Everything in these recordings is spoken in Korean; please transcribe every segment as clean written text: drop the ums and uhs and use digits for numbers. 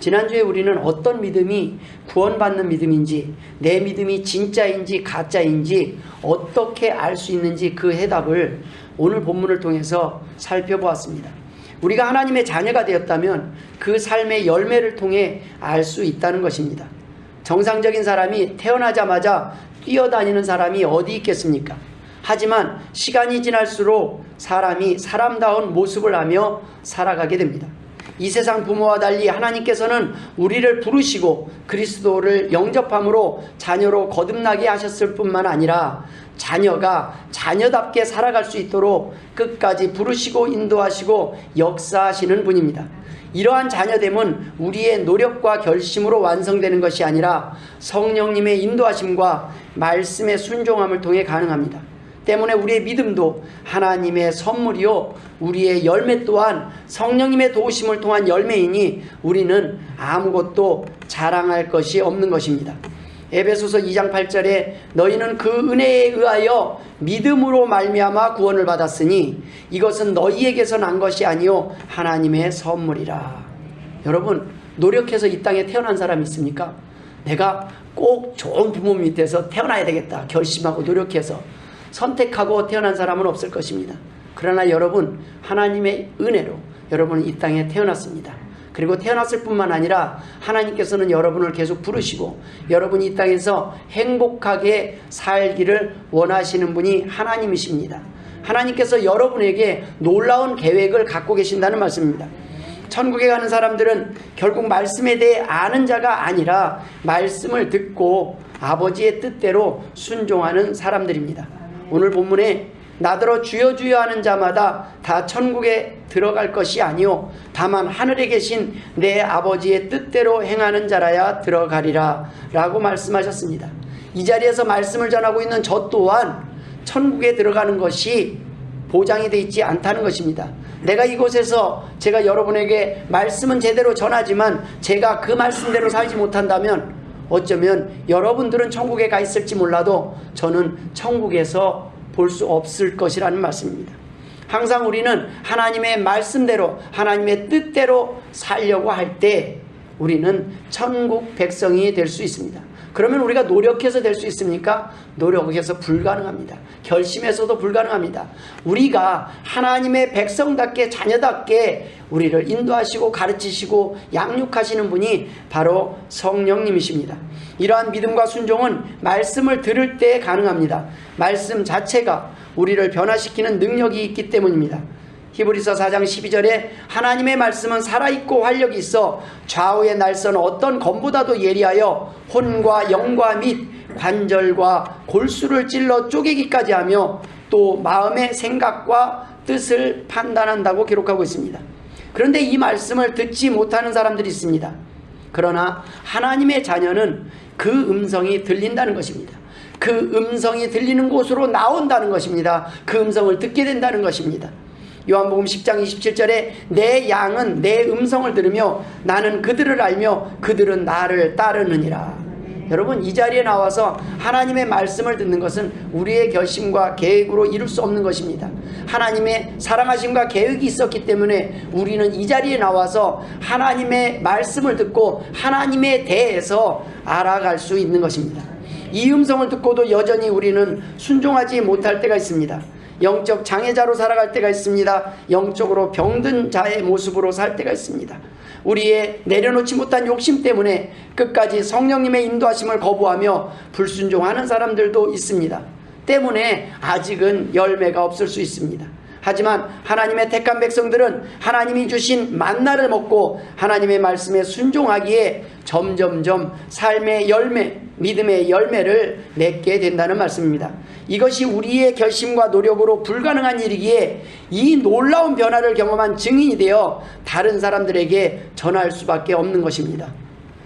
지난주에 우리는 어떤 믿음이 구원받는 믿음인지, 내 믿음이 진짜인지 가짜인지 어떻게 알 수 있는지 그 해답을 오늘 본문을 통해서 살펴보았습니다. 우리가 하나님의 자녀가 되었다면 그 삶의 열매를 통해 알 수 있다는 것입니다. 정상적인 사람이 태어나자마자 뛰어다니는 사람이 어디 있겠습니까? 하지만 시간이 지날수록 사람이 사람다운 모습을 하며 살아가게 됩니다. 이 세상 부모와 달리 하나님께서는 우리를 부르시고 그리스도를 영접함으로 자녀로 거듭나게 하셨을 뿐만 아니라 자녀가 자녀답게 살아갈 수 있도록 끝까지 부르시고 인도하시고 역사하시는 분입니다. 이러한 자녀됨은 우리의 노력과 결심으로 완성되는 것이 아니라 성령님의 인도하심과 말씀의 순종함을 통해 가능합니다. 때문에 우리의 믿음도 하나님의 선물이요 우리의 열매 또한 성령님의 도우심을 통한 열매이니 우리는 아무것도 자랑할 것이 없는 것입니다. 에베소서 2장 8절에 너희는 그 은혜에 의하여 믿음으로 말미암아 구원을 받았으니 이것은 너희에게서 난 것이 아니요 하나님의 선물이라. 여러분, 노력해서 이 땅에 태어난 사람이 있습니까? 내가 꼭 좋은 부모 밑에서 태어나야 되겠다 결심하고 노력해서 선택하고 태어난 사람은 없을 것입니다. 그러나 여러분, 하나님의 은혜로 여러분은 이 땅에 태어났습니다. 그리고 태어났을 뿐만 아니라 하나님께서는 여러분을 계속 부르시고 여러분이 이 땅에서 행복하게 살기를 원하시는 분이 하나님이십니다. 하나님께서 여러분에게 놀라운 계획을 갖고 계신다는 말씀입니다. 천국에 가는 사람들은 결국 말씀에 대해 아는 자가 아니라 말씀을 듣고 아버지의 뜻대로 순종하는 사람들입니다. 오늘 본문에 나더러 주여 주여 하는 자마다 다 천국에 들어갈 것이 아니요 다만 하늘에 계신 내 아버지의 뜻대로 행하는 자라야 들어가리라 라고 말씀하셨습니다. 이 자리에서 말씀을 전하고 있는 저 또한 천국에 들어가는 것이 보장이 되어 있지 않다는 것입니다. 내가 이곳에서 제가 여러분에게 말씀은 제대로 전하지만 제가 그 말씀대로 살지 못한다면 어쩌면 여러분들은 천국에 가 있을지 몰라도 저는 천국에서 볼 수 없을 것이라는 말씀입니다. 항상 우리는 하나님의 말씀대로 하나님의 뜻대로 살려고 할 때 우리는 천국 백성이 될 수 있습니다. 그러면 우리가 노력해서 될 수 있습니까? 노력해서 불가능합니다. 결심해서도 불가능합니다. 우리가 하나님의 백성답게 자녀답게 우리를 인도하시고 가르치시고 양육하시는 분이 바로 성령님이십니다. 이러한 믿음과 순종은 말씀을 들을 때 가능합니다. 말씀 자체가 우리를 변화시키는 능력이 있기 때문입니다. 히브리서 4장 12절에 하나님의 말씀은 살아있고 활력이 있어 좌우의 날선 어떤 검보다도 예리하여 혼과 영과 및 관절과 골수를 찔러 쪼개기까지 하며 또 마음의 생각과 뜻을 판단한다고 기록하고 있습니다. 그런데 이 말씀을 듣지 못하는 사람들이 있습니다. 그러나 하나님의 자녀는 그 음성이 들린다는 것입니다. 그 음성이 들리는 곳으로 나온다는 것입니다. 그 음성을 듣게 된다는 것입니다. 요한복음 10장 27절에 내 양은 내 음성을 들으며 나는 그들을 알며 그들은 나를 따르느니라. 여러분, 이 자리에 나와서 하나님의 말씀을 듣는 것은 우리의 결심과 계획으로 이룰 수 없는 것입니다. 하나님의 사랑하심과 계획이 있었기 때문에 우리는 이 자리에 나와서 하나님의 말씀을 듣고 하나님에 대해서 알아갈 수 있는 것입니다. 이 음성을 듣고도 여전히 우리는 순종하지 못할 때가 있습니다. 영적 장애자로 살아갈 때가 있습니다. 영적으로 병든 자의 모습으로 살 때가 있습니다. 우리의 내려놓지 못한 욕심 때문에 끝까지 성령님의 인도하심을 거부하며 불순종하는 사람들도 있습니다. 때문에 아직은 열매가 없을 수 있습니다. 하지만 하나님의 택한 백성들은 하나님이 주신 만나를 먹고 하나님의 말씀에 순종하기에 점점점 삶의 열매, 믿음의 열매를 맺게 된다는 말씀입니다. 이것이 우리의 결심과 노력으로 불가능한 일이기에 이 놀라운 변화를 경험한 증인이 되어 다른 사람들에게 전할 수밖에 없는 것입니다.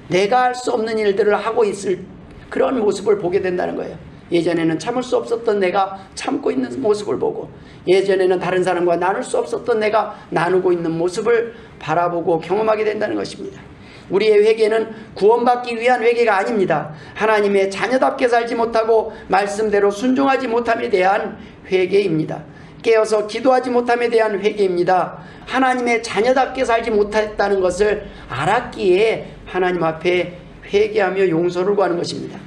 내가 할 수 없는 일들을 하고 있을 그런 모습을 보게 된다는 거예요. 예전에는 참을 수 없었던 내가 참고 있는 모습을 보고, 예전에는 다른 사람과 나눌 수 없었던 내가 나누고 있는 모습을 바라보고 경험하게 된다는 것입니다. 우리의 회개는 구원받기 위한 회개가 아닙니다. 하나님의 자녀답게 살지 못하고 말씀대로 순종하지 못함에 대한 회개입니다. 깨어서 기도하지 못함에 대한 회개입니다. 하나님의 자녀답게 살지 못했다는 것을 알았기에 하나님 앞에 회개하며 용서를 구하는 것입니다.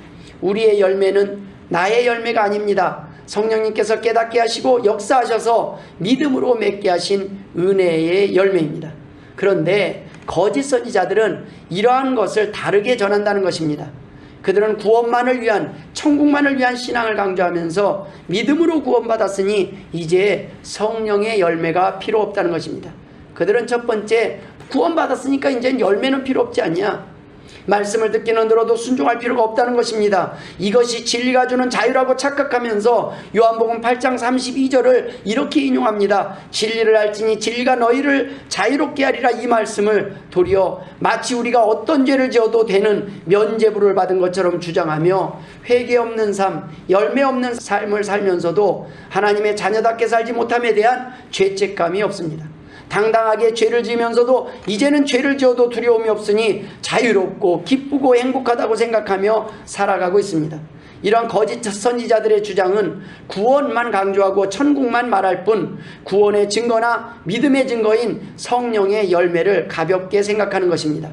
우리의 열매는 나의 열매가 아닙니다. 성령님께서 깨닫게 하시고 역사하셔서 믿음으로 맺게 하신 은혜의 열매입니다. 그런데 거짓 선지자들은 이러한 것을 다르게 전한다는 것입니다. 그들은 구원만을 위한, 천국만을 위한 신앙을 강조하면서 믿음으로 구원받았으니 이제 성령의 열매가 필요 없다는 것입니다. 그들은 첫 번째, 구원받았으니까 이제 열매는 필요 없지 않냐, 말씀을 듣기는 들어도 순종할 필요가 없다는 것입니다. 이것이 진리가 주는 자유라고 착각하면서 요한복음 8장 32절을 이렇게 인용합니다. 진리를 알지니 진리가 너희를 자유롭게 하리라. 이 말씀을 도리어 마치 우리가 어떤 죄를 지어도 되는 면죄부를 받은 것처럼 주장하며 회개 없는 삶, 열매 없는 삶을 살면서도 하나님의 자녀답게 살지 못함에 대한 죄책감이 없습니다. 당당하게 죄를 지으면서도 이제는 죄를 지어도 두려움이 없으니 자유롭고 기쁘고 행복하다고 생각하며 살아가고 있습니다. 이러한 거짓 선지자들의 주장은 구원만 강조하고 천국만 말할 뿐 구원의 증거나 믿음의 증거인 성령의 열매를 가볍게 생각하는 것입니다.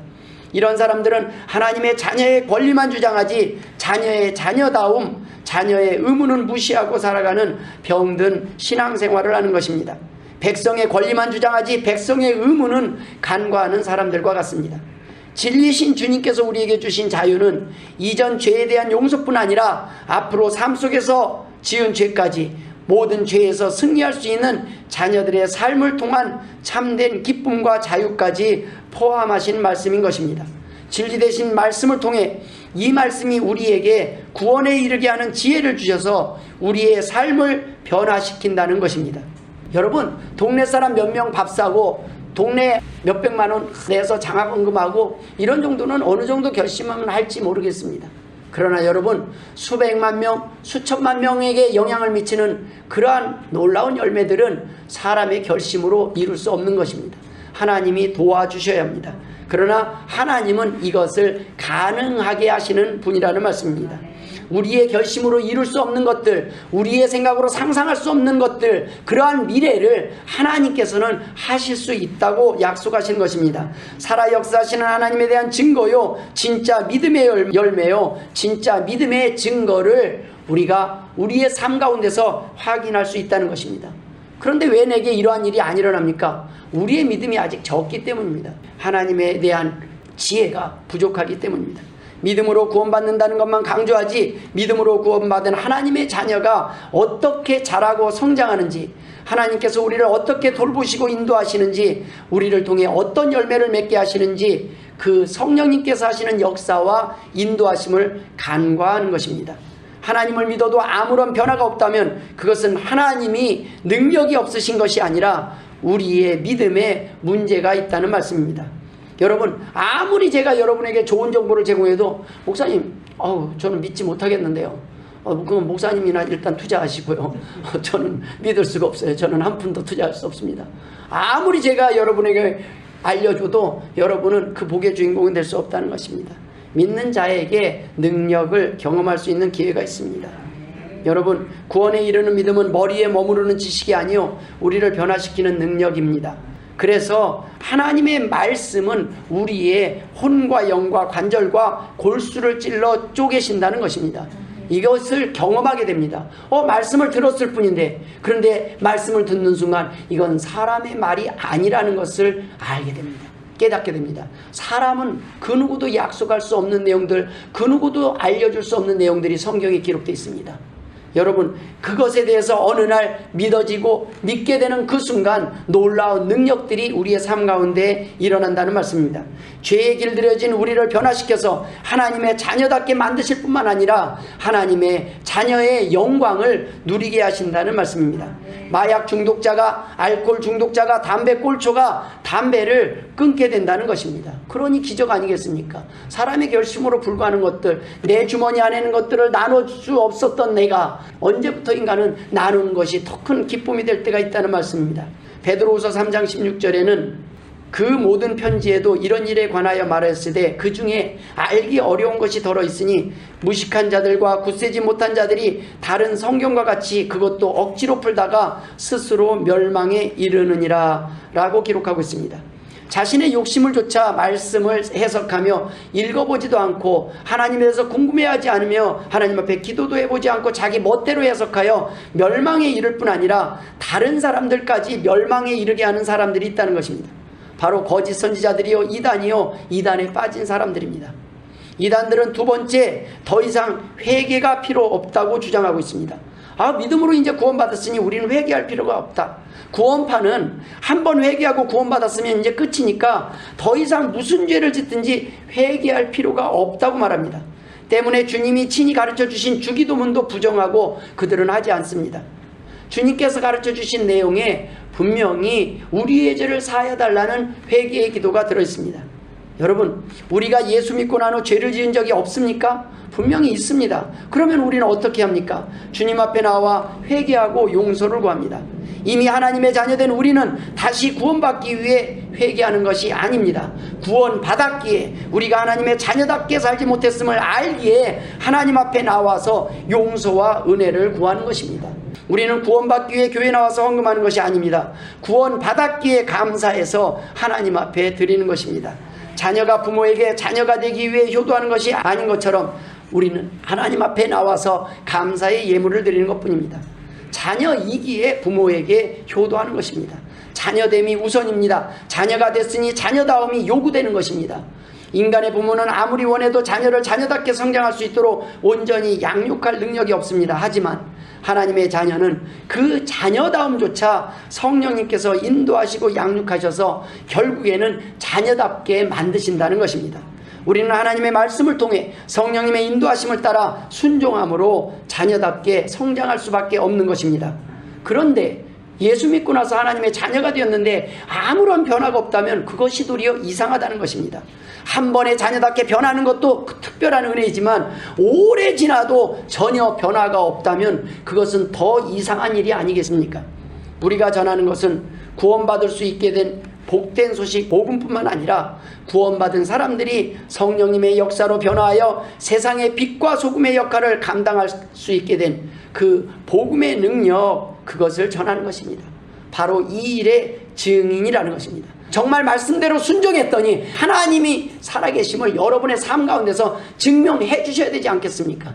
이런 사람들은 하나님의 자녀의 권리만 주장하지 자녀의 자녀다움, 자녀의 의무는 무시하고 살아가는 병든 신앙생활을 하는 것입니다. 백성의 권리만 주장하지 백성의 의무는 간과하는 사람들과 같습니다. 진리신 주님께서 우리에게 주신 자유는 이전 죄에 대한 용서뿐 아니라 앞으로 삶 속에서 지은 죄까지 모든 죄에서 승리할 수 있는 자녀들의 삶을 통한 참된 기쁨과 자유까지 포함하신 말씀인 것입니다. 진리 되신 말씀을 통해 이 말씀이 우리에게 구원에 이르게 하는 지혜를 주셔서 우리의 삶을 변화시킨다는 것입니다. 여러분, 동네 사람 몇 명 밥 사고 동네 몇백만 원 내서 장학금하고 이런 정도는 어느 정도 결심하면 할지 모르겠습니다. 그러나 여러분, 수백만 명, 수천만 명에게 영향을 미치는 그러한 놀라운 열매들은 사람의 결심으로 이룰 수 없는 것입니다. 하나님이 도와주셔야 합니다. 그러나 하나님은 이것을 가능하게 하시는 분이라는 말씀입니다. 우리의 결심으로 이룰 수 없는 것들, 우리의 생각으로 상상할 수 없는 것들, 그러한 미래를 하나님께서는 하실 수 있다고 약속하시는 것입니다. 살아 역사하시는 하나님에 대한 증거요, 진짜 믿음의 열매요, 진짜 믿음의 증거를 우리가 우리의 삶 가운데서 확인할 수 있다는 것입니다. 그런데 왜 내게 이러한 일이 안 일어납니까? 우리의 믿음이 아직 적기 때문입니다. 하나님에 대한 지혜가 부족하기 때문입니다. 믿음으로 구원받는다는 것만 강조하지 믿음으로 구원받은 하나님의 자녀가 어떻게 자라고 성장하는지, 하나님께서 우리를 어떻게 돌보시고 인도하시는지, 우리를 통해 어떤 열매를 맺게 하시는지 그 성령님께서 하시는 역사와 인도하심을 간과하는 것입니다. 하나님을 믿어도 아무런 변화가 없다면 그것은 하나님이 능력이 없으신 것이 아니라 우리의 믿음에 문제가 있다는 말씀입니다. 여러분, 아무리 제가 여러분에게 좋은 정보를 제공해도 목사님, 저는 믿지 못하겠는데요. 그럼 목사님이나 일단 투자하시고요. 저는 믿을 수가 없어요. 저는 한 푼도 투자할 수 없습니다. 아무리 제가 여러분에게 알려줘도 여러분은 그 복의 주인공이 될 수 없다는 것입니다. 믿는 자에게 능력을 경험할 수 있는 기회가 있습니다. 여러분, 구원에 이르는 믿음은 머리에 머무르는 지식이 아니요 우리를 변화시키는 능력입니다. 그래서 하나님의 말씀은 우리의 혼과 영과 관절과 골수를 찔러 쪼개신다는 것입니다. 이것을 경험하게 됩니다. 말씀을 들었을 뿐인데, 그런데 말씀을 듣는 순간 이건 사람의 말이 아니라는 것을 알게 됩니다. 깨닫게 됩니다. 사람은 그 누구도 약속할 수 없는 내용들, 그 누구도 알려줄 수 없는 내용들이 성경에 기록되어 있습니다. 여러분, 그것에 대해서 어느 날 믿어지고 믿게 되는 그 순간 놀라운 능력들이 우리의 삶 가운데 일어난다는 말씀입니다. 죄에 길들여진 우리를 변화시켜서 하나님의 자녀답게 만드실 뿐만 아니라 하나님의 자녀의 영광을 누리게 하신다는 말씀입니다. 마약 중독자가, 알코올 중독자가, 담배 꼴초가 담배를 끊게 된다는 것입니다. 그러니 기적 아니겠습니까? 사람의 결심으로 불과하는 것들, 내 주머니 안에 있는 것들을 나눌 수 없었던 내가 언제부터인가는 나누는 것이 더 큰 기쁨이 될 때가 있다는 말씀입니다. 베드로후서 3장 16절에는 그 모든 편지에도 이런 일에 관하여 말하였으되 그 중에 알기 어려운 것이 더러 있으니 무식한 자들과 굳세지 못한 자들이 다른 성경과 같이 그것도 억지로 풀다가 스스로 멸망에 이르느니라 라고 기록하고 있습니다. 자신의 욕심을 좇아 말씀을 해석하며 읽어보지도 않고 하나님에 대해서 궁금해하지 않으며 하나님 앞에 기도도 해보지 않고 자기 멋대로 해석하여 멸망에 이를 뿐 아니라 다른 사람들까지 멸망에 이르게 하는 사람들이 있다는 것입니다. 바로 거짓 선지자들이요 이단이요 이단에 빠진 사람들입니다. 이단들은 두 번째, 더 이상 회개가 필요 없다고 주장하고 있습니다. 믿음으로 이제 구원받았으니 우리는 회개할 필요가 없다. 구원파는 한 번 회개하고 구원받았으면 이제 끝이니까 더 이상 무슨 죄를 짓든지 회개할 필요가 없다고 말합니다. 때문에 주님이 친히 가르쳐 주신 주기도문도 부정하고 그들은 하지 않습니다. 주님께서 가르쳐 주신 내용에 분명히 우리의 죄를 사하여 달라는 회개의 기도가 들어있습니다. 여러분, 우리가 예수 믿고 난 후 죄를 지은 적이 없습니까? 분명히 있습니다. 그러면 우리는 어떻게 합니까? 주님 앞에 나와 회개하고 용서를 구합니다. 이미 하나님의 자녀된 우리는 다시 구원받기 위해 회개하는 것이 아닙니다. 구원받았기에 우리가 하나님의 자녀답게 살지 못했음을 알기에 하나님 앞에 나와서 용서와 은혜를 구하는 것입니다. 우리는 구원받기 위해 교회 나와서 헌금하는 것이 아닙니다. 구원받았기에 감사해서 하나님 앞에 드리는 것입니다. 자녀가 부모에게 자녀가 되기 위해 효도하는 것이 아닌 것처럼 우리는 하나님 앞에 나와서 감사의 예물을 드리는 것뿐입니다. 자녀이기에 부모에게 효도하는 것입니다. 자녀됨이 우선입니다. 자녀가 됐으니 자녀다움이 요구되는 것입니다. 인간의 부모는 아무리 원해도 자녀를 자녀답게 성장할 수 있도록 온전히 양육할 능력이 없습니다. 하지만 하나님의 자녀는 그 자녀다움조차 성령님께서 인도하시고 양육하셔서 결국에는 자녀답게 만드신다는 것입니다. 우리는 하나님의 말씀을 통해 성령님의 인도하심을 따라 순종함으로 자녀답게 성장할 수밖에 없는 것입니다. 그런데 예수 믿고 나서 하나님의 자녀가 되었는데 아무런 변화가 없다면 그것이 도리어 이상하다는 것입니다. 한 번에 자녀답게 변하는 것도 특별한 은혜이지만 오래 지나도 전혀 변화가 없다면 그것은 더 이상한 일이 아니겠습니까? 우리가 전하는 것은 구원받을 수 있게 된 복된 소식 복음뿐만 아니라 구원받은 사람들이 성령님의 역사로 변화하여 세상의 빛과 소금의 역할을 감당할 수 있게 된 그 복음의 능력, 그것을 전하는 것입니다. 바로 이 일의 증인이라는 것입니다. 정말 말씀대로 순종했더니 하나님이 살아계심을 여러분의 삶 가운데서 증명해 주셔야 되지 않겠습니까?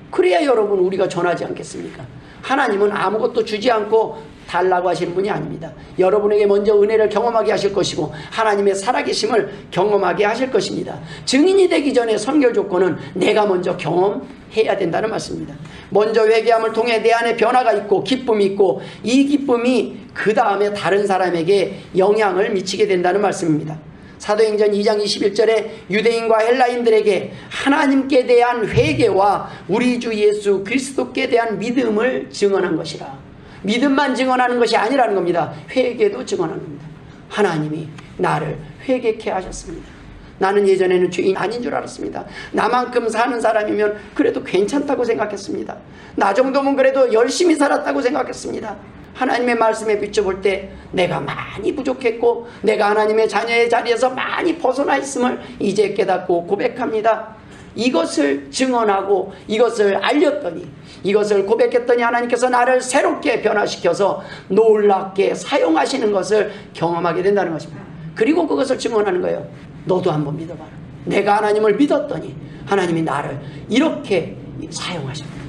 그래야 여러분 우리가 전하지 않겠습니까? 하나님은 아무것도 주지 않고 달라고 하시는 분이 아닙니다. 여러분에게 먼저 은혜를 경험하게 하실 것이고 하나님의 살아계심을 경험하게 하실 것입니다. 증인이 되기 전에 선결 조건은 내가 먼저 경험해야 된다는 말씀입니다. 먼저 회개함을 통해 내 안에 변화가 있고 기쁨이 있고 이 기쁨이 그 다음에 다른 사람에게 영향을 미치게 된다는 말씀입니다. 사도행전 2장 21절에 유대인과 헬라인들에게 하나님께 대한 회개와 우리 주 예수 그리스도께 대한 믿음을 증언한 것이라. 믿음만 증언하는 것이 아니라는 겁니다. 회개도 증언하는 겁니다. 하나님이 나를 회개케 하셨습니다. 나는 예전에는 죄인 아닌 줄 알았습니다. 나만큼 사는 사람이면 그래도 괜찮다고 생각했습니다. 나 정도면 그래도 열심히 살았다고 생각했습니다. 하나님의 말씀에 비춰볼 때 내가 많이 부족했고 내가 하나님의 자녀의 자리에서 많이 벗어나 있음을 이제 깨닫고 고백합니다. 이것을 증언하고 이것을 알렸더니 이것을 고백했더니 하나님께서 나를 새롭게 변화시켜서 놀랍게 사용하시는 것을 경험하게 된다는 것입니다. 그리고 그것을 증언하는 거예요. 너도 한번 믿어봐라. 내가 하나님을 믿었더니 하나님이 나를 이렇게 사용하십니다.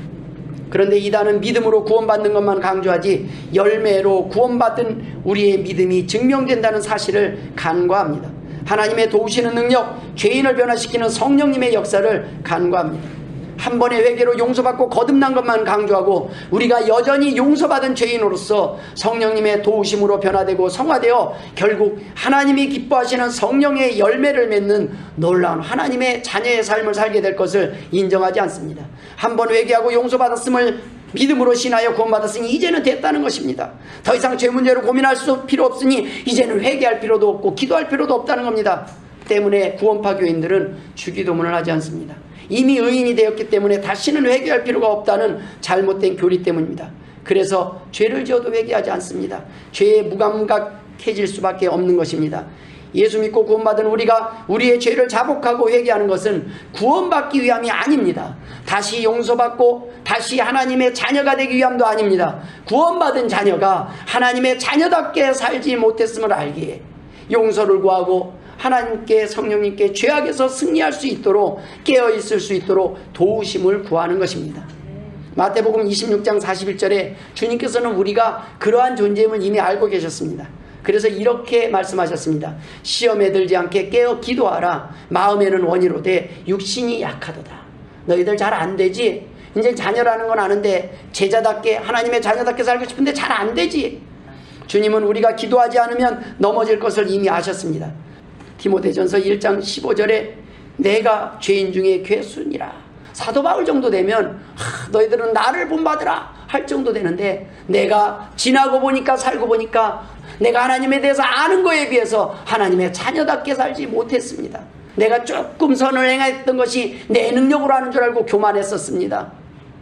그런데 이단은 믿음으로 구원받는 것만 강조하지 열매로 구원받은 우리의 믿음이 증명된다는 사실을 간과합니다. 하나님의 도우시는 능력, 죄인을 변화시키는 성령님의 역사를 간과합니다. 한 번의 회개로 용서받고 거듭난 것만 강조하고 우리가 여전히 용서받은 죄인으로서 성령님의 도우심으로 변화되고 성화되어 결국 하나님이 기뻐하시는 성령의 열매를 맺는 놀라운 하나님의 자녀의 삶을 살게 될 것을 인정하지 않습니다. 한 번 회개하고 용서받았음을 믿음으로 신하여 구원받았으니 이제는 됐다는 것입니다. 더 이상 죄 문제로 고민할 필요 없으니 이제는 회개할 필요도 없고 기도할 필요도 없다는 겁니다. 때문에 구원파 교인들은 주기도문을 하지 않습니다. 이미 의인이 되었기 때문에 다시는 회개할 필요가 없다는 잘못된 교리 때문입니다. 그래서 죄를 지어도 회개하지 않습니다. 죄에 무감각해질 수밖에 없는 것입니다. 예수 믿고 구원받은 우리가 우리의 죄를 자복하고 회개하는 것은 구원받기 위함이 아닙니다. 다시 용서받고 다시 하나님의 자녀가 되기 위함도 아닙니다. 구원받은 자녀가 하나님의 자녀답게 살지 못했음을 알기에 용서를 구하고 하나님께 성령님께 죄악에서 승리할 수 있도록 깨어있을 수 있도록 도우심을 구하는 것입니다. 마태복음 26장 41절에 주님께서는 우리가 그러한 존재임을 이미 알고 계셨습니다. 그래서 이렇게 말씀하셨습니다. 시험에 들지 않게 깨어 기도하라. 마음에는 원이로되 육신이 약하도다. 너희들 잘 안 되지? 이제 자녀라는 건 아는데 제자답게 하나님의 자녀답게 살고 싶은데 잘 안 되지? 주님은 우리가 기도하지 않으면 넘어질 것을 이미 아셨습니다. 디모데전서 1장 15절에 내가 죄인 중에 괴순이라. 사도 바울 정도 되면 너희들은 나를 본받으라 할 정도 되는데, 내가 지나고 보니까 살고 보니까 내가 하나님에 대해서 아는 거에 비해서 하나님의 자녀답게 살지 못했습니다. 내가 조금 선을 행했던 것이 내 능력으로 하는 줄 알고 교만했었습니다.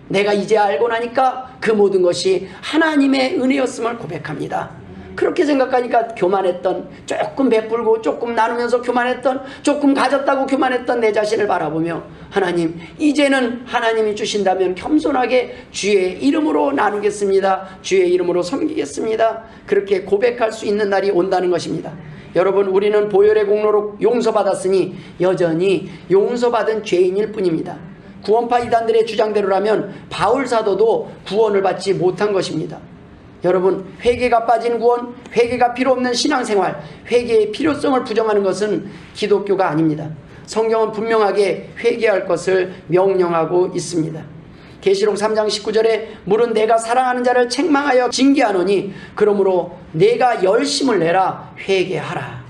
내가 이제 알고 나니까 그 모든 것이 하나님의 은혜였음을 고백합니다. 그렇게 생각하니까 교만했던, 조금 베풀고 조금 나누면서 교만했던, 조금 가졌다고 교만했던 내 자신을 바라보며 하나님, 이제는 하나님이 주신다면 겸손하게 주의 이름으로 나누겠습니다. 주의 이름으로 섬기겠습니다. 그렇게 고백할 수 있는 날이 온다는 것입니다. 여러분, 우리는 보혈의 공로로 용서받았으니 여전히 용서받은 죄인일 뿐입니다. 구원파 이단들의 주장대로라면 바울 사도도 구원을 받지 못한 것입니다. 여러분, 회개가 빠진 구원, 회개가 필요 없는 신앙생활, 회개의 필요성을 부정하는 것은 기독교가 아닙니다. 성경은 분명하게 회개할 것을 명령하고 있습니다. 계시록 3장 19절에 물은 내가 사랑하는 자를 책망하여 징계하노니 그러므로 내가 열심을 내라 회개하라.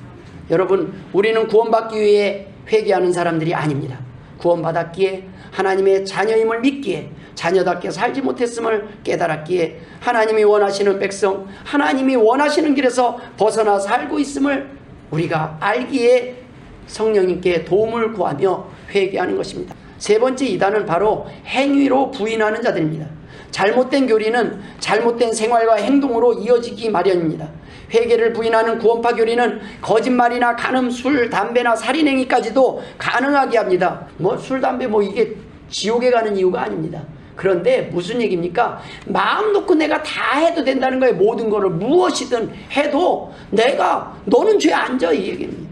여러분, 우리는 구원받기 위해 회개하는 사람들이 아닙니다. 구원받았기에 하나님의 자녀임을 믿기에 자녀답게 살지 못했음을 깨달았기에 하나님이 원하시는 백성, 하나님이 원하시는 길에서 벗어나 살고 있음을 우리가 알기에 성령님께 도움을 구하며 회개하는 것입니다. 세 번째 이단은 바로 행위로 부인하는 자들입니다. 잘못된 교리는 잘못된 생활과 행동으로 이어지기 마련입니다. 회개를 부인하는 구원파 교리는 거짓말이나 간음, 술, 담배나 살인행위까지도 가능하게 합니다. 술, 담배 이게 지옥에 가는 이유가 아닙니다. 그런데 무슨 얘기입니까? 마음 놓고 내가 다 해도 된다는 거예요. 모든 거를 무엇이든 해도 너는 죄 안 져, 이 얘기입니다.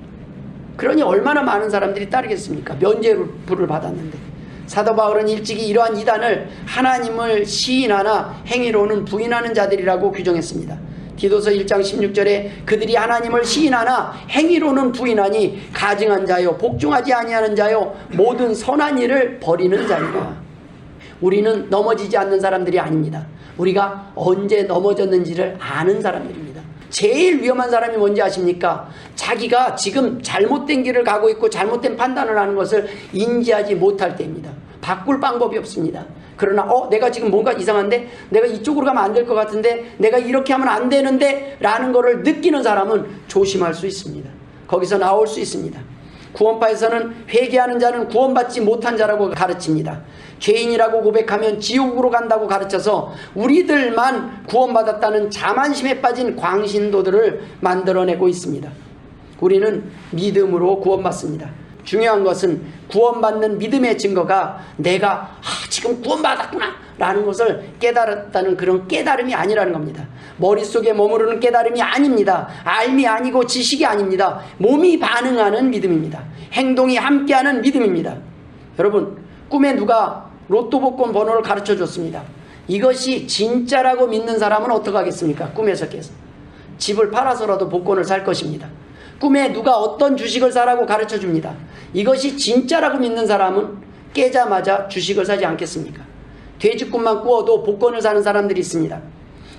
그러니 얼마나 많은 사람들이 따르겠습니까? 면죄부를 받았는데. 사도 바울은 일찍이 이러한 이단을 하나님을 시인하나 행위로는 부인하는 자들이라고 규정했습니다. 디도서 1장 16절에 그들이 하나님을 시인하나 행위로는 부인하니 가증한 자요 복종하지 아니하는 자요 모든 선한 일을 버리는 자이라. 우리는 넘어지지 않는 사람들이 아닙니다. 우리가 언제 넘어졌는지를 아는 사람들입니다. 제일 위험한 사람이 뭔지 아십니까? 자기가 지금 잘못된 길을 가고 있고 잘못된 판단을 하는 것을 인지하지 못할 때입니다. 바꿀 방법이 없습니다. 그러나 내가 지금 뭔가 이상한데, 내가 이쪽으로 가면 안 될 것 같은데, 내가 이렇게 하면 안 되는데 라는 거를 느끼는 사람은 조심할 수 있습니다. 거기서 나올 수 있습니다. 구원파에서는 회개하는 자는 구원받지 못한 자라고 가르칩니다. 죄인이라고 고백하면 지옥으로 간다고 가르쳐서 우리들만 구원받았다는 자만심에 빠진 광신도들을 만들어내고 있습니다. 우리는 믿음으로 구원받습니다. 중요한 것은 구원받는 믿음의 증거가 내가 지금 구원받았구나 라는 것을 깨달았다는 그런 깨달음이 아니라는 겁니다. 머릿속에 머무르는 깨달음이 아닙니다. 알미 아니고 지식이 아닙니다. 몸이 반응하는 믿음입니다. 행동이 함께하는 믿음입니다. 여러분, 꿈에 누가 로또 복권 번호를 가르쳐 줬습니다. 이것이 진짜라고 믿는 사람은 어떻게 하겠습니까? 꿈에서 깨서 집을 팔아서라도 복권을 살 것입니다. 꿈에 누가 어떤 주식을 사라고 가르쳐 줍니다. 이것이 진짜라고 믿는 사람은 깨자마자 주식을 사지 않겠습니까? 돼지꿈만 꾸어도 복권을 사는 사람들이 있습니다.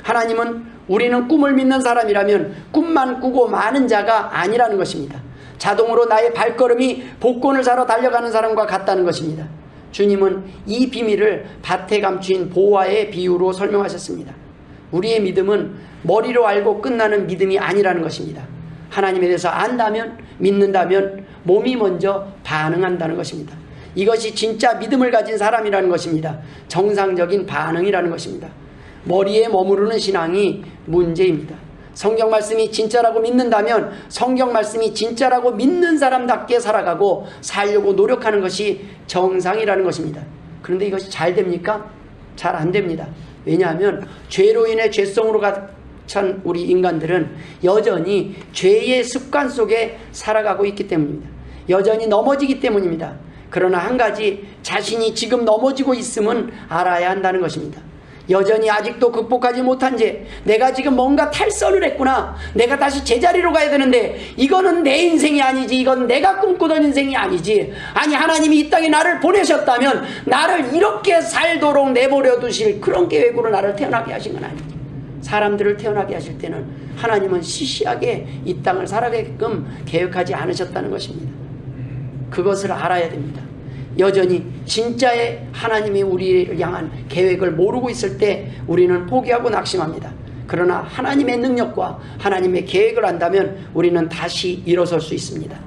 하나님은 우리는 꿈을 믿는 사람이라면 꿈만 꾸고 마는 자가 아니라는 것입니다. 자동으로 나의 발걸음이 복권을 사러 달려가는 사람과 같다는 것입니다. 주님은 이 비밀을 밭에 감추인 보화의 비유로 설명하셨습니다. 우리의 믿음은 머리로 알고 끝나는 믿음이 아니라는 것입니다. 하나님에 대해서 안다면, 믿는다면 몸이 먼저 반응한다는 것입니다. 이것이 진짜 믿음을 가진 사람이라는 것입니다. 정상적인 반응이라는 것입니다. 머리에 머무르는 신앙이 문제입니다. 성경 말씀이 진짜라고 믿는다면 성경 말씀이 진짜라고 믿는 사람답게 살아가고 살려고 노력하는 것이 정상이라는 것입니다. 그런데 이것이 잘 됩니까? 잘 안 됩니다. 왜냐하면 죄로 인해 죄성으로 갇힌 우리 인간들은 여전히 죄의 습관 속에 살아가고 있기 때문입니다. 여전히 넘어지기 때문입니다. 그러나 한 가지, 자신이 지금 넘어지고 있음은 알아야 한다는 것입니다. 여전히 아직도 극복하지 못한 죄, 내가 지금 뭔가 탈선을 했구나, 내가 다시 제자리로 가야 되는데 이거는 내 인생이 아니지, 이건 내가 꿈꾸던 인생이 아니지, 아니 하나님이 이 땅에 나를 보내셨다면 나를 이렇게 살도록 내버려 두실 그런 계획으로 나를 태어나게 하신 건 아니지. 사람들을 태어나게 하실 때는 하나님은 시시하게 이 땅을 살아가게끔 계획하지 않으셨다는 것입니다. 그것을 알아야 됩니다. 여전히 진짜의 하나님이 우리를 향한 계획을 모르고 있을 때 우리는 포기하고 낙심합니다. 그러나 하나님의 능력과 하나님의 계획을 안다면 우리는 다시 일어설 수 있습니다.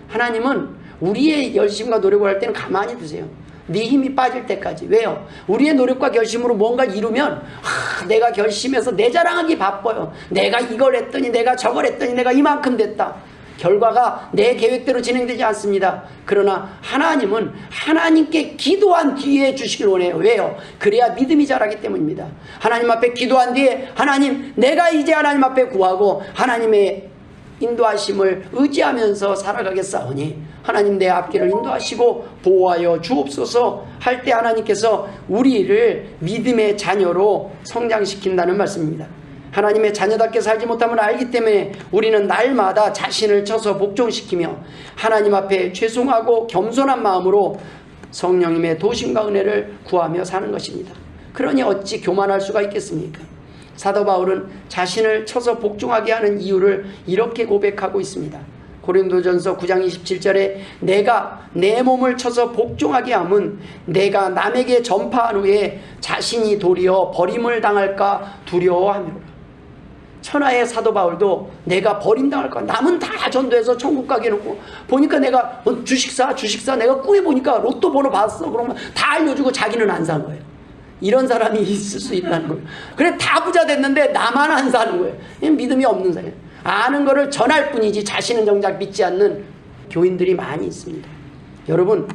하나님은 우리의 열심과 노력을 할 때는 가만히 두세요. 네 힘이 빠질 때까지. 왜요? 우리의 노력과 결심으로 뭔가를 이루면 내가 결심해서 내 자랑하기 바빠요. 내가 이걸 했더니, 내가 저걸 했더니 내가 이만큼 됐다. 결과가 내 계획대로 진행되지 않습니다. 그러나 하나님은 하나님께 기도한 뒤에 주시길 원해요. 왜요? 그래야 믿음이 자라기 때문입니다. 하나님 앞에 기도한 뒤에 하나님, 내가 이제 하나님 앞에 구하고 하나님의 인도하심을 의지하면서 살아가겠사오니 하나님 내 앞길을 인도하시고 보호하여 주옵소서 할 때 하나님께서 우리를 믿음의 자녀로 성장시킨다는 말씀입니다. 하나님의 자녀답게 살지 못함을 알기 때문에 우리는 날마다 자신을 쳐서 복종시키며 하나님 앞에 죄송하고 겸손한 마음으로 성령님의 도심과 은혜를 구하며 사는 것입니다. 그러니 어찌 교만할 수가 있겠습니까? 사도 바울은 자신을 쳐서 복종하게 하는 이유를 이렇게 고백하고 있습니다. 고린도전서 9장 27절에 내가 내 몸을 쳐서 복종하게 함은 내가 남에게 전파한 후에 자신이 도리어 버림을 당할까 두려워함이로라. 천하의 사도 바울도 내가 버림당할 거야. 남은 다 전도해서 천국 가게 해놓고 보니까 내가 주식사 내가 꿈에 보니까 로또 번호 봤어. 그러면 다 알려주고 자기는 안 산 거예요. 이런 사람이 있을 수 있다는 거예요. 그래 다 부자 됐는데 나만 안 사는 거예요. 믿음이 없는 사람이에요. 아는 거를 전할 뿐이지 자신은 정작 믿지 않는 교인들이 많이 있습니다. 여러분,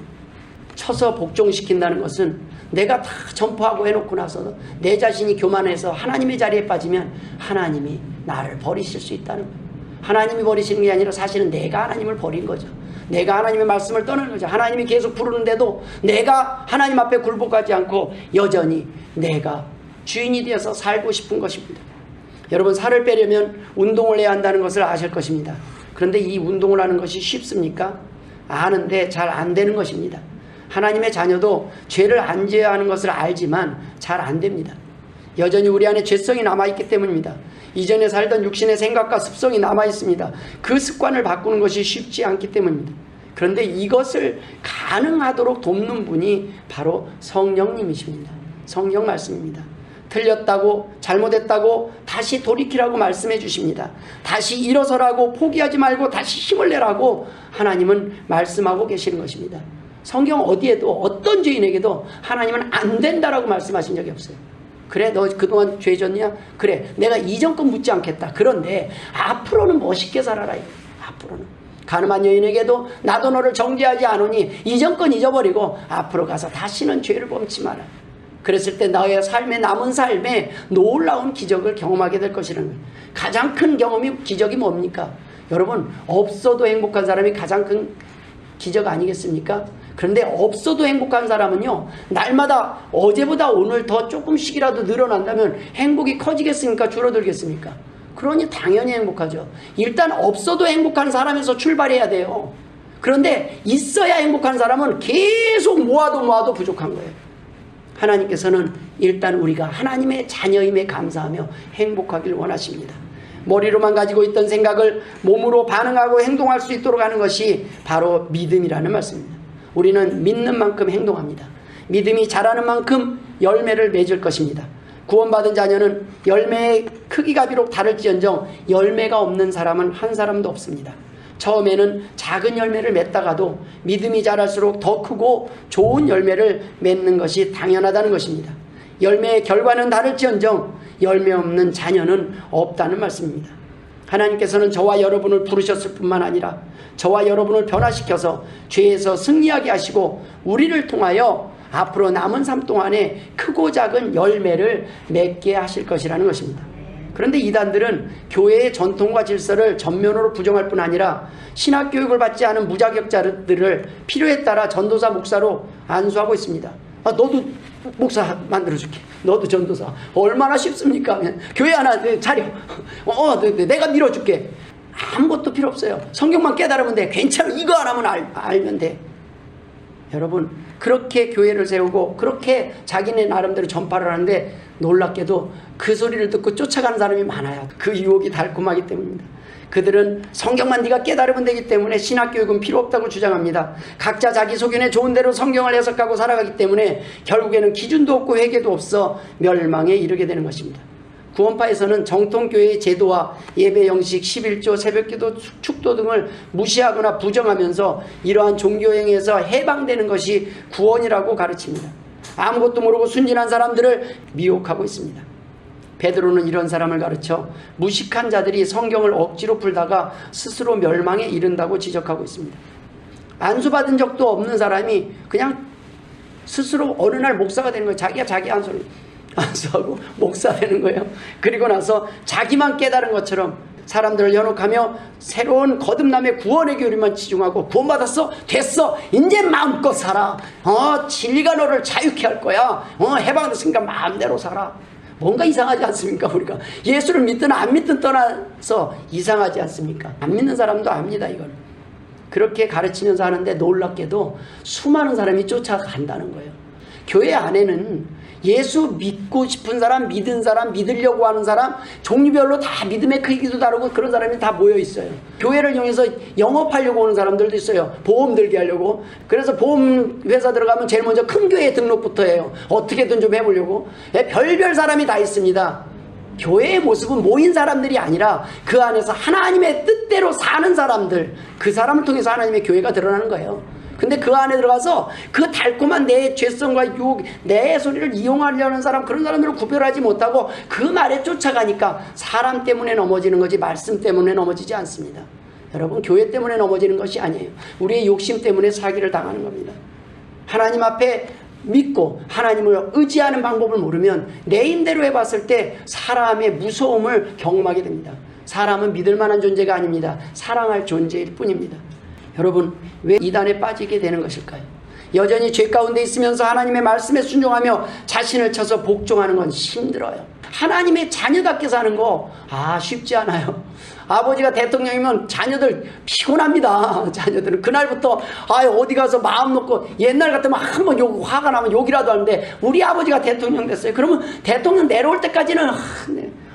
쳐서 복종시킨다는 것은 내가 다 전파하고 해놓고 나서 내 자신이 교만해서 하나님의 자리에 빠지면 하나님이 나를 버리실 수 있다는 거예요. 하나님이 버리시는 게 아니라 사실은 내가 하나님을 버린 거죠. 내가 하나님의 말씀을 떠나는 거죠. 하나님이 계속 부르는데도 내가 하나님 앞에 굴복하지 않고 여전히 내가 주인이 되어서 살고 싶은 것입니다. 여러분, 살을 빼려면 운동을 해야 한다는 것을 아실 것입니다. 그런데 이 운동을 하는 것이 쉽습니까? 아는데 잘 안 되는 것입니다. 하나님의 자녀도 죄를 안 지어야 하는 것을 알지만 잘 안 됩니다. 여전히 우리 안에 죄성이 남아있기 때문입니다. 이전에 살던 육신의 생각과 습성이 남아있습니다. 그 습관을 바꾸는 것이 쉽지 않기 때문입니다. 그런데 이것을 가능하도록 돕는 분이 바로 성령님이십니다. 성령 말씀입니다. 틀렸다고 잘못했다고 다시 돌이키라고 말씀해 주십니다. 다시 일어서라고, 포기하지 말고 다시 힘을 내라고 하나님은 말씀하고 계시는 것입니다. 성경 어디에도 어떤 죄인에게도 하나님은 안 된다라고 말씀하신 적이 없어요. 그래, 너 그동안 죄 졌냐? 그래, 내가 이전 건 묻지 않겠다. 그런데 앞으로는 멋있게 살아라. 앞으로는 가늠한 여인에게도 나도 너를 정죄하지 않으니 이전 건 잊어버리고 앞으로 가서 다시는 죄를 범치 마라. 그랬을 때 너의 삶에, 남은 삶에 놀라운 기적을 경험하게 될 것이라는 거예요. 가장 큰 경험이, 기적이 뭡니까? 여러분, 없어도 행복한 사람이 가장 큰 기적 아니겠습니까? 그런데 없어도 행복한 사람은요, 날마다 어제보다 오늘 더 조금씩이라도 늘어난다면 행복이 커지겠습니까? 줄어들겠습니까? 그러니 당연히 행복하죠. 일단 없어도 행복한 사람에서 출발해야 돼요. 그런데 있어야 행복한 사람은 계속 모아도 부족한 거예요. 하나님께서는 일단 우리가 하나님의 자녀임에 감사하며 행복하길 원하십니다. 머리로만 가지고 있던 생각을 몸으로 반응하고 행동할 수 있도록 하는 것이 바로 믿음이라는 말씀입니다. 우리는 믿는 만큼 행동합니다. 믿음이 자라는 만큼 열매를 맺을 것입니다. 구원받은 자녀는 열매의 크기가 비록 다를지언정 열매가 없는 사람은 한 사람도 없습니다. 처음에는 작은 열매를 맺다가도 믿음이 자랄수록 더 크고 좋은 열매를 맺는 것이 당연하다는 것입니다. 열매의 결과는 다를지언정 열매 없는 자녀는 없다는 말씀입니다. 하나님께서는 저와 여러분을 부르셨을 뿐만 아니라 저와 여러분을 변화시켜서 죄에서 승리하게 하시고 우리를 통하여 앞으로 남은 삶 동안에 크고 작은 열매를 맺게 하실 것이라는 것입니다. 그런데 이단들은 교회의 전통과 질서를 전면으로 부정할 뿐 아니라 신학교육을 받지 않은 무자격자들을 필요에 따라 전도사 목사로 안수하고 있습니다. 너도 목사 만들어줄게. 너도 전도사. 얼마나 쉽습니까? 교회 하나 차려. 내가 밀어줄게. 아무것도 필요 없어요. 성경만 깨달으면 돼. 괜찮아. 이거 하나만 알면 돼. 여러분, 그렇게 교회를 세우고 그렇게 자기네 나름대로 전파를 하는데 놀랍게도 그 소리를 듣고 쫓아가는 사람이 많아요. 그 유혹이 달콤하기 때문입니다. 그들은 성경만 네가 깨달으면 되기 때문에 신학교육은 필요 없다고 주장합니다. 각자 자기 소견에 좋은 대로 성경을 해석하고 살아가기 때문에 결국에는 기준도 없고 회개도 없어 멸망에 이르게 되는 것입니다. 구원파에서는 정통교회의 제도와 예배 형식, 11조, 새벽기도, 축도 등을 무시하거나 부정하면서 이러한 종교행위에서 해방되는 것이 구원이라고 가르칩니다. 아무것도 모르고 순진한 사람들을 미혹하고 있습니다. 베드로는 이런 사람을 가르쳐 무식한 자들이 성경을 억지로 풀다가 스스로 멸망에 이른다고 지적하고 있습니다. 안수받은 적도 없는 사람이 그냥 스스로 어느 날 목사가 되는 거예요. 자기가 자기 안수하고 목사 되는 거예요. 그리고 나서 자기만 깨달은 것처럼 사람들을 연혹하며 새로운 거듭남의 구원의 교리만 치중하고 구원받았어? 됐어? 이제 마음껏 살아. 진리가 너를 자유케 할 거야. 해방됐으니까 마음대로 살아. 뭔가 이상하지 않습니까? 우리가 예수를 믿든 안 믿든 떠나서 이상하지 않습니까? 안 믿는 사람도 압니다. 이걸 그렇게 가르치면서 하는데 놀랍게도 수많은 사람이 쫓아간다는 거예요. 교회 안에는 예수 믿고 싶은 사람, 믿은 사람, 믿으려고 하는 사람, 종류별로 다 믿음의 크기도 다르고 그런 사람이 다 모여 있어요. 교회를 이용해서 영업하려고 오는 사람들도 있어요. 보험 들게 하려고. 그래서 보험 회사 들어가면 제일 먼저 큰 교회 등록부터 해요. 어떻게든 좀 해보려고. 별별 사람이 다 있습니다. 교회의 모습은 모인 사람들이 아니라 그 안에서 하나님의 뜻대로 사는 사람들, 그 사람을 통해서 하나님의 교회가 드러나는 거예요. 근데 그 안에 들어가서 그 달콤한 내 죄성과 유혹, 내 소리를 이용하려는 사람, 그런 사람들을 구별하지 못하고 그 말에 쫓아가니까 사람 때문에 넘어지는 거지 말씀 때문에 넘어지지 않습니다. 여러분, 교회 때문에 넘어지는 것이 아니에요. 우리의 욕심 때문에 사기를 당하는 겁니다. 하나님 앞에 믿고 하나님을 의지하는 방법을 모르면 내 임대로 해봤을 때 사람의 무서움을 경험하게 됩니다. 사람은 믿을 만한 존재가 아닙니다. 사랑할 존재일 뿐입니다. 여러분, 왜 이단에 빠지게 되는 것일까요? 여전히 죄 가운데 있으면서 하나님의 말씀에 순종하며 자신을 쳐서 복종하는 건 힘들어요. 하나님의 자녀답게 사는 거 쉽지 않아요. 아버지가 대통령이면 자녀들 피곤합니다. 자녀들은 그날부터 어디 가서 마음 놓고, 옛날 같으면 한번 화가 나면 욕이라도 하는데 우리 아버지가 대통령 됐어요. 그러면 대통령 내려올 때까지는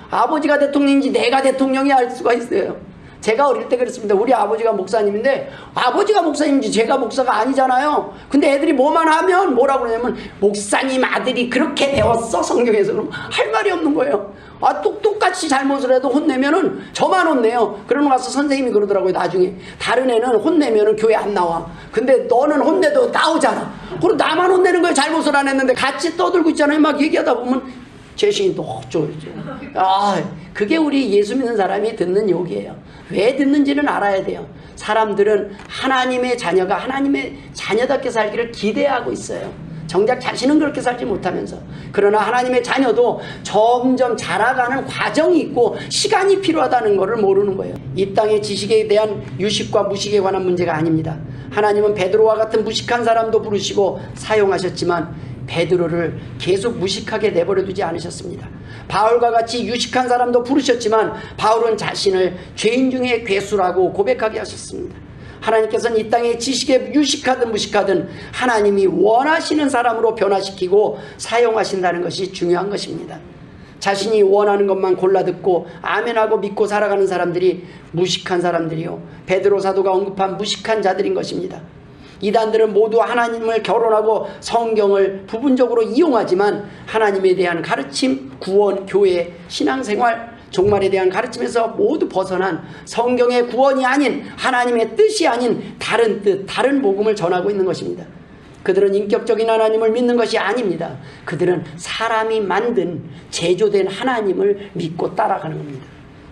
아버지가 대통령인지 내가 대통령이 알 수가 있어요. 제가 어릴 때 그랬습니다. 우리 아버지가 목사님인데 아버지가 목사님인지 제가 목사가 아니잖아요. 근데 애들이 뭐만 하면 뭐라고 그러냐면 목사님 아들이 그렇게 배웠어 성경에서. 그럼 할 말이 없는 거예요. 똑같이 잘못을 해도 혼내면은 저만 혼내요. 그러고 가서 선생님이 그러더라고요. 나중에 다른 애는 혼내면은 교회 안 나와. 근데 너는 혼내도 나오잖아. 그리고 나만 혼내는 거예요. 잘못을 안 했는데 같이 떠들고 있잖아요. 막 얘기하다 보면 제신이 또 어쩌고 그게 우리 예수 믿는 사람이 듣는 욕이에요. 왜 듣는지는 알아야 돼요. 사람들은 하나님의 자녀가 하나님의 자녀답게 살기를 기대하고 있어요. 정작 자신은 그렇게 살지 못하면서. 그러나 하나님의 자녀도 점점 자라가는 과정이 있고 시간이 필요하다는 것을 모르는 거예요. 이 땅의 지식에 대한 유식과 무식에 관한 문제가 아닙니다. 하나님은 베드로와 같은 무식한 사람도 부르시고 사용하셨지만 베드로를 계속 무식하게 내버려두지 않으셨습니다. 바울과 같이 유식한 사람도 부르셨지만 바울은 자신을 죄인 중에 괴수라고 고백하게 하셨습니다. 하나님께서는 이 땅의 지식에 유식하든 무식하든 하나님이 원하시는 사람으로 변화시키고 사용하신다는 것이 중요한 것입니다. 자신이 원하는 것만 골라 듣고 아멘하고 믿고 살아가는 사람들이 무식한 사람들이요, 베드로 사도가 언급한 무식한 자들인 것입니다. 이단들은 모두 하나님을 결혼하고 성경을 부분적으로 이용하지만 하나님에 대한 가르침, 구원, 교회, 신앙생활, 종말에 대한 가르침에서 모두 벗어난 성경의 구원이 아닌 하나님의 뜻이 아닌 다른 뜻, 다른 복음을 전하고 있는 것입니다. 그들은 인격적인 하나님을 믿는 것이 아닙니다. 그들은 사람이 만든 제조된 하나님을 믿고 따라가는 겁니다.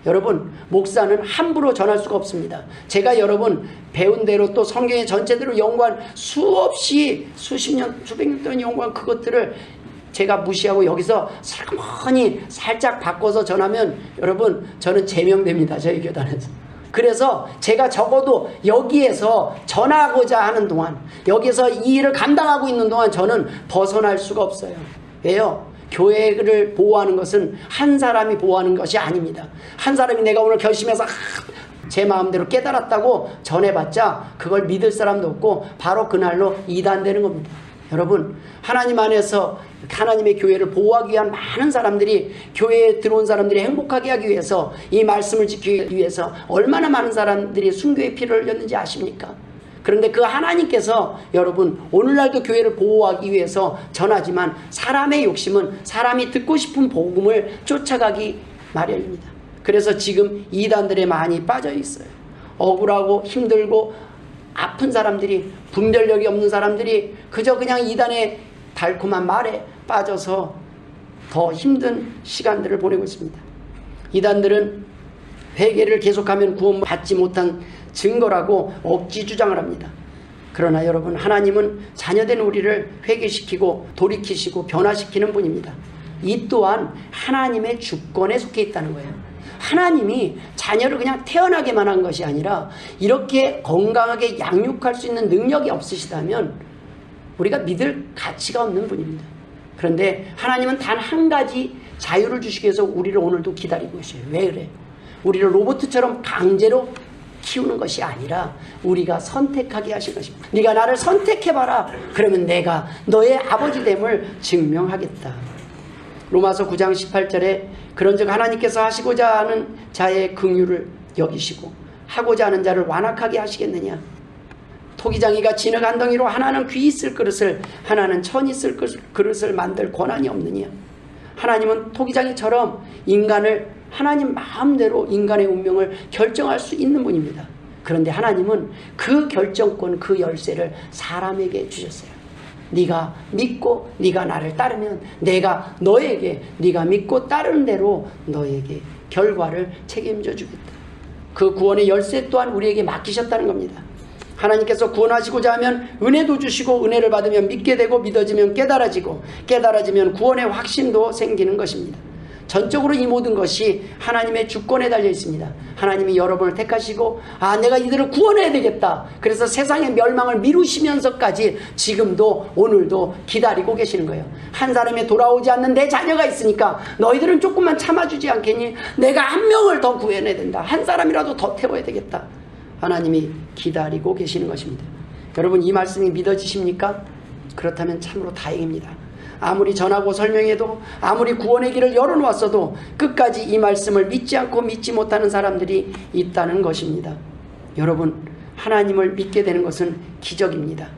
여러분, 목사는 함부로 전할 수가 없습니다. 제가 여러분 배운 대로 또 성경의 전체대로 연구한 수없이 수십 년, 수백 년 동안 연구한 그것들을 제가 무시하고 여기서 살그머니 살짝 바꿔서 전하면 여러분 저는 제명됩니다. 저희 교단에서. 그래서 제가 적어도 여기에서 전하고자 하는 동안, 여기서 이 일을 감당하고 있는 동안 저는 벗어날 수가 없어요. 왜요? 교회를 보호하는 것은 한 사람이 보호하는 것이 아닙니다. 한 사람이 내가 오늘 결심해서 제 마음대로 깨달았다고 전해봤자 그걸 믿을 사람도 없고 바로 그날로 이단되는 겁니다. 여러분, 하나님 안에서 하나님의 교회를 보호하기 위한 많은 사람들이, 교회에 들어온 사람들이 행복하게 하기 위해서, 이 말씀을 지키기 위해서 얼마나 많은 사람들이 순교의 피를 흘렸는지 아십니까? 그런데 그 하나님께서 여러분 오늘날도 교회를 보호하기 위해서 전하지만 사람의 욕심은 사람이 듣고 싶은 복음을 쫓아가기 마련입니다. 그래서 지금 이단들에 많이 빠져 있어요. 억울하고 힘들고 아픈 사람들이, 분별력이 없는 사람들이 그저 그냥 이단의 달콤한 말에 빠져서 더 힘든 시간들을 보내고 있습니다. 이단들은 회개를 계속하면 구원받지 못한 증거라고 억지 주장을 합니다. 그러나 여러분, 하나님은 자녀된 우리를 회개시키고 돌이키시고 변화시키는 분입니다. 이 또한 하나님의 주권에 속해 있다는 거예요. 하나님이 자녀를 그냥 태어나게만 한 것이 아니라 이렇게 건강하게 양육할 수 있는 능력이 없으시다면 우리가 믿을 가치가 없는 분입니다. 그런데 하나님은 단 한 가지 자유를 주시기 위해서 우리를 오늘도 기다리고 계셔요. 왜 그래? 우리를 로봇처럼 강제로 키우는 것이 아니라 우리가 선택하게 하신 것입니다. 네가 나를 선택해봐라. 그러면 내가 너의 아버지됨을 증명하겠다. 로마서 9장 18절에 그런즉 하나님께서 하시고자 하는 자의 긍휼을 여기시고 하고자 하는 자를 완악하게 하시겠느냐. 토기장이가 진흙 한 덩이로 하나는 귀 있을 그릇을, 하나는 천 있을 그릇을 만들 권한이 없느냐. 하나님은 토기장이처럼 인간을 하나님 마음대로 인간의 운명을 결정할 수 있는 분입니다. 그런데 하나님은 그 결정권, 그 열쇠를 사람에게 주셨어요. 네가 믿고 네가 나를 따르면 내가 너에게 네가 믿고 따르는 대로 너에게 결과를 책임져 주겠다. 그 구원의 열쇠 또한 우리에게 맡기셨다는 겁니다. 하나님께서 구원하시고자 하면 은혜도 주시고, 은혜를 받으면 믿게 되고, 믿어지면 깨달아지고, 깨달아지면 구원의 확신도 생기는 것입니다. 전적으로 이 모든 것이 하나님의 주권에 달려 있습니다. 하나님이 여러분을 택하시고 내가 이들을 구원해야 되겠다. 그래서 세상의 멸망을 미루시면서까지 지금도 오늘도 기다리고 계시는 거예요. 한 사람이 돌아오지 않는 내 자녀가 있으니까 너희들은 조금만 참아주지 않겠니? 내가 한 명을 더 구해내야 된다. 한 사람이라도 더 태워야 되겠다. 하나님이 기다리고 계시는 것입니다. 여러분, 이 말씀이 믿어지십니까? 그렇다면 참으로 다행입니다. 아무리 전하고 설명해도, 아무리 구원의 길을 열어놓았어도 끝까지 이 말씀을 믿지 않고 믿지 못하는 사람들이 있다는 것입니다. 여러분, 하나님을 믿게 되는 것은 기적입니다.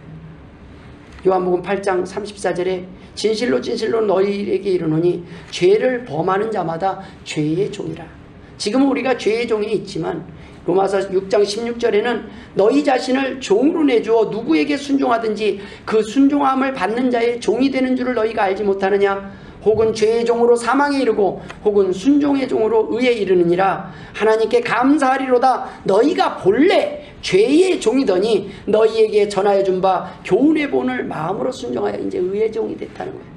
요한복음 8장 34절에 진실로 진실로 너희에게 이르노니 죄를 범하는 자마다 죄의 종이라. 지금은 우리가 죄의 종이 있지만 로마서 6장 16절에는 너희 자신을 종으로 내주어 누구에게 순종하든지 그 순종함을 받는 자의 종이 되는 줄을 너희가 알지 못하느냐. 혹은 죄의 종으로 사망에 이르고 혹은 순종의 종으로 의에 이르느니라. 하나님께 감사하리로다. 너희가 본래 죄의 종이더니 너희에게 전하여 준 바 교훈의 본을 마음으로 순종하여 이제 의의 종이 됐다는 거예요.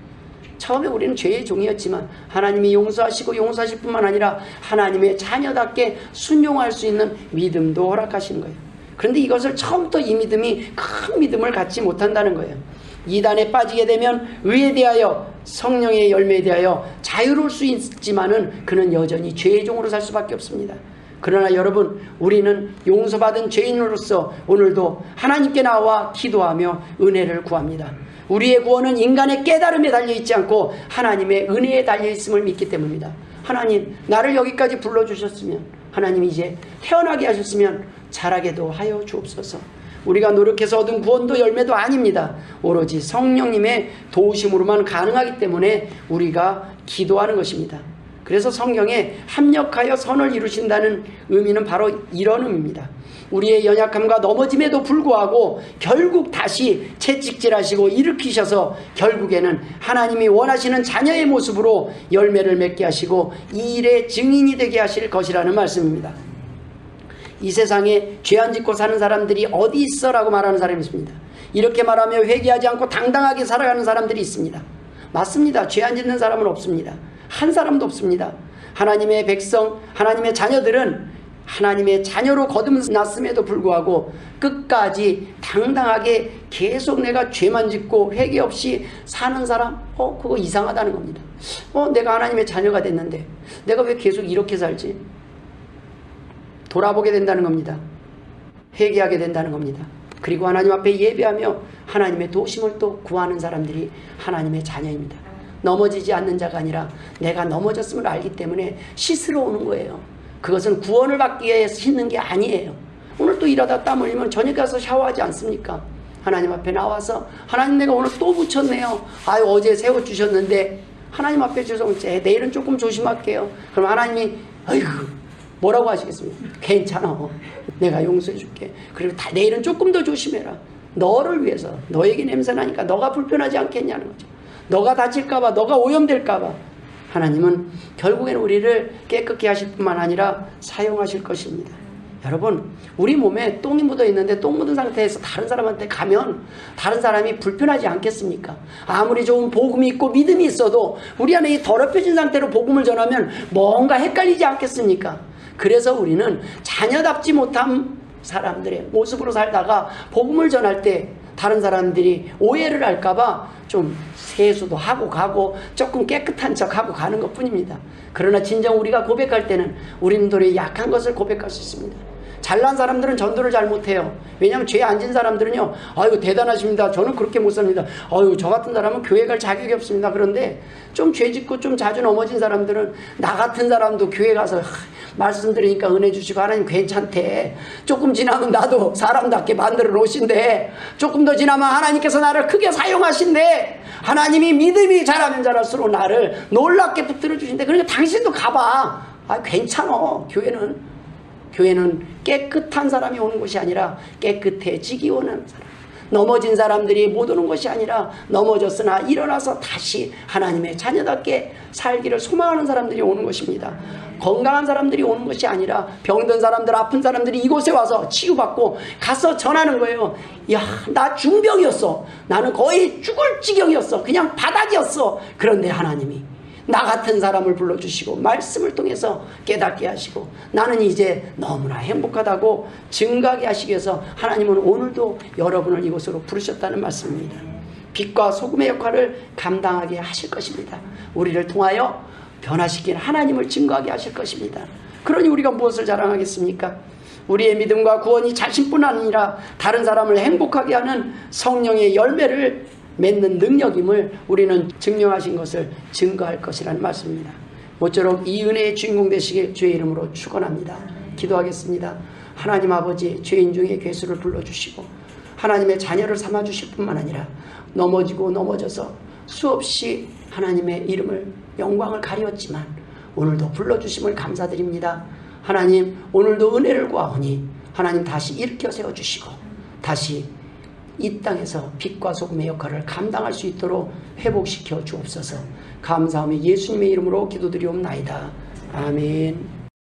처음에 우리는 죄의 종이었지만 하나님이 용서하시고 용서하실 뿐만 아니라 하나님의 자녀답게 순종할 수 있는 믿음도 허락하시는 거예요. 그런데 이것을 처음부터 이 믿음이 큰 믿음을 갖지 못한다는 거예요. 이단에 빠지게 되면 의에 대하여, 성령의 열매에 대하여 자유로울 수 있지만은 그는 여전히 죄의 종으로 살 수밖에 없습니다. 그러나 여러분, 우리는 용서받은 죄인으로서 오늘도 하나님께 나와 기도하며 은혜를 구합니다. 우리의 구원은 인간의 깨달음에 달려있지 않고 하나님의 은혜에 달려있음을 믿기 때문입니다. 하나님, 나를 여기까지 불러주셨으면, 하나님 이제 태어나게 하셨으면 자라게도 하여 주옵소서. 우리가 노력해서 얻은 구원도 열매도 아닙니다. 오로지 성령님의 도우심으로만 가능하기 때문에 우리가 기도하는 것입니다. 그래서 성경에 합력하여 선을 이루신다는 의미는 바로 이런 의미입니다. 우리의 연약함과 넘어짐에도 불구하고 결국 다시 채찍질하시고 일으키셔서 결국에는 하나님이 원하시는 자녀의 모습으로 열매를 맺게 하시고 이 일의 증인이 되게 하실 것이라는 말씀입니다. 이 세상에 죄 안 짓고 사는 사람들이 어디 있어? 라고 말하는 사람이 있습니다. 이렇게 말하며 회개하지 않고 당당하게 살아가는 사람들이 있습니다. 맞습니다. 죄 안 짓는 사람은 없습니다. 한 사람도 없습니다. 하나님의 백성, 하나님의 자녀들은 하나님의 자녀로 거듭났음에도 불구하고 끝까지 당당하게 계속 내가 죄만 짓고 회개 없이 사는 사람, 그거 이상하다는 겁니다. 내가 하나님의 자녀가 됐는데 내가 왜 계속 이렇게 살지? 돌아보게 된다는 겁니다. 회개하게 된다는 겁니다. 그리고 하나님 앞에 예배하며 하나님의 도심을 또 구하는 사람들이 하나님의 자녀입니다. 넘어지지 않는 자가 아니라 내가 넘어졌음을 알기 때문에 씻으러 오는 거예요. 그것은 구원을 받기 위해서 씻는 게 아니에요. 오늘 또 일하다 땀 흘리면 저녁에 가서 샤워하지 않습니까? 하나님 앞에 나와서 하나님 내가 오늘 또 묻혔네요. 아유 어제 새우 주셨는데 하나님 앞에 죄송해 내일은 조금 조심할게요. 그럼 하나님이 아이고 뭐라고 하시겠습니까? 괜찮아 내가 용서해 줄게. 그리고 내일은 조금 더 조심해라. 너를 위해서 너에게 냄새나니까 너가 불편하지 않겠냐는 거죠. 너가 다칠까봐 너가 오염될까봐 하나님은 결국엔 우리를 깨끗게 하실 뿐만 아니라 사용하실 것입니다. 여러분 우리 몸에 똥이 묻어 있는데 똥 묻은 상태에서 다른 사람한테 가면 다른 사람이 불편하지 않겠습니까? 아무리 좋은 복음이 있고 믿음이 있어도 우리 안에 이 더럽혀진 상태로 복음을 전하면 뭔가 헷갈리지 않겠습니까? 그래서 우리는 자녀답지 못한 사람들의 모습으로 살다가 복음을 전할 때 다른 사람들이 오해를 할까봐 좀 세수도 하고 가고 조금 깨끗한 척하고 가는 것 뿐입니다. 그러나 진정 우리가 고백할 때는 우리는 도리어 약한 것을 고백할 수 있습니다. 잘난 사람들은 전도를 잘 못해요. 왜냐하면 죄 안 진 사람들은요 아유 대단하십니다. 저는 그렇게 못 삽니다. 아유 저 같은 사람은 교회 갈 자격이 없습니다. 그런데 좀 죄 짓고 좀 자주 넘어진 사람들은 나 같은 사람도 교회 가서 말씀 드리니까 은혜 주시고 하나님 괜찮대. 조금 지나면 나도 사람답게 만들어 놓으신대. 조금 더 지나면 하나님께서 나를 크게 사용하신대. 하나님이 믿음이 자라면 자랄수록 나를 놀랍게 붙들어 주신대. 그러니까 당신도 가봐. 괜찮아. 교회는 깨끗한 사람이 오는 곳이 아니라 깨끗해지기 오는 사람. 넘어진 사람들이 못 오는 것이 아니라 넘어졌으나 일어나서 다시 하나님의 자녀답게 살기를 소망하는 사람들이 오는 것입니다. 건강한 사람들이 오는 것이 아니라 병든 사람들, 아픈 사람들이 이곳에 와서 치유받고 가서 전하는 거예요. 야, 나 중병이었어. 나는 거의 죽을 지경이었어. 그냥 바닥이었어. 그런데 하나님이 나 같은 사람을 불러주시고 말씀을 통해서 깨닫게 하시고 나는 이제 너무나 행복하다고 증가하게 하시기 위해서 하나님은 오늘도 여러분을 이곳으로 부르셨다는 말씀입니다. 빛과 소금의 역할을 감당하게 하실 것입니다. 우리를 통하여 변화시킨 하나님을 증거하게 하실 것입니다. 그러니 우리가 무엇을 자랑하겠습니까? 우리의 믿음과 구원이 자신뿐 아니라 다른 사람을 행복하게 하는 성령의 열매를 맺는 능력임을 우리는 증명하신 것을 증거할 것이라는 말씀입니다. 모쪼록 이 은혜의 주인공 되시길 주의 이름으로 축원합니다. 기도하겠습니다. 하나님 아버지 죄인 중에 괴수를 불러주시고 하나님의 자녀를 삼아주실 뿐만 아니라 넘어지고 넘어져서 수없이 하나님의 이름을 영광을 가리었지만 오늘도 불러주심을 감사드립니다. 하나님 오늘도 은혜를 구하오니 하나님 다시 일으켜 세워주시고 다시 이 땅에서 빛과 소금의 역할을 감당할 수 있도록 회복시켜 주옵소서. 감사하며 예수님의 이름으로 기도드리옵나이다. 아멘.